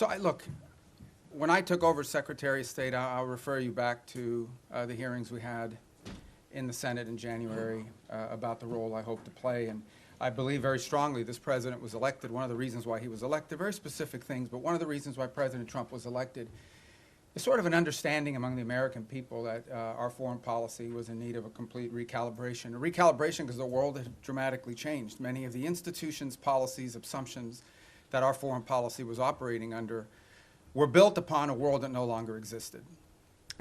Look, when I took over Secretary of State, I'll refer you back to the hearings we had in the Senate in January about the role I hope to play. And I believe very strongly this president was elected. One of the reasons why he was elected, very specific things, but one of the reasons why President Trump was elected is sort of an understanding among the American people that our foreign policy was in need of a complete recalibration. A recalibration because the world had dramatically changed. Many of the institutions, policies, assumptions that our foreign policy was operating under were built upon a world that no longer existed.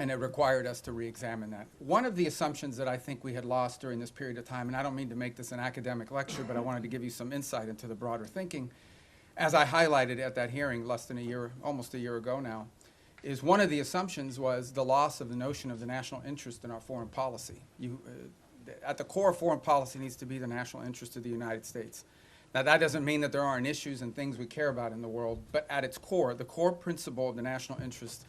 And it required us to re-examine that. One of the assumptions that I think we had lost during this period of time, and I don't mean to make this an academic lecture, but I wanted to give you some insight into the broader thinking, as I highlighted at that hearing less than a year, almost a year ago now, is one of the assumptions was the loss of the notion of the national interest in our foreign policy. At the core of foreign policy needs to be the national interest of the United States. Now, that doesn't mean that there aren't issues and things we care about in the world, but at its core, the core principle of the national interest,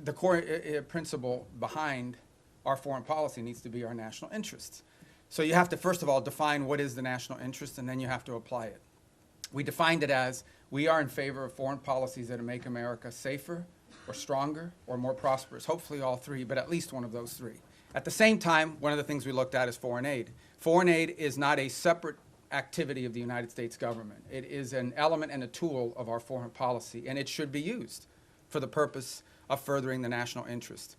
the core principle behind our foreign policy needs to be our national interests. So you have to, first of all, define what is the national interest, and then you have to apply it. We defined it as we are in favor of foreign policies that make America safer or stronger or more prosperous, hopefully all three, but at least one of those three. At the same time, one of the things we looked at is foreign aid. Foreign aid is not a separate activity of the United States government. It is an element and a tool of our foreign policy, and it should be used for the purpose of furthering the national interest.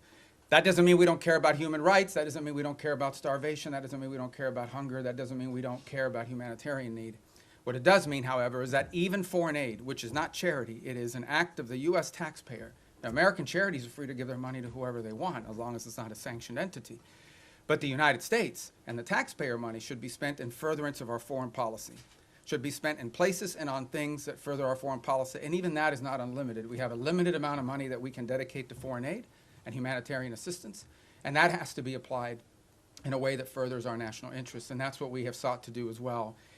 That doesn't mean we don't care about human rights. That doesn't mean we don't care about starvation. That doesn't mean we don't care about hunger. That doesn't mean we don't care about humanitarian need. What it does mean, however, is that even foreign aid, which is not charity, it is an act of the U.S. taxpayer. Now, American charities are free to give their money to whoever they want, as long as it's not a sanctioned entity. But the United States and the taxpayer money should be spent in furtherance of our foreign policy, should be spent in places and on things that further our foreign policy, and even that is not unlimited. We have a limited amount of money that we can dedicate to foreign aid and humanitarian assistance, and that has to be applied in a way that furthers our national interests, and that's what we have sought to do as well.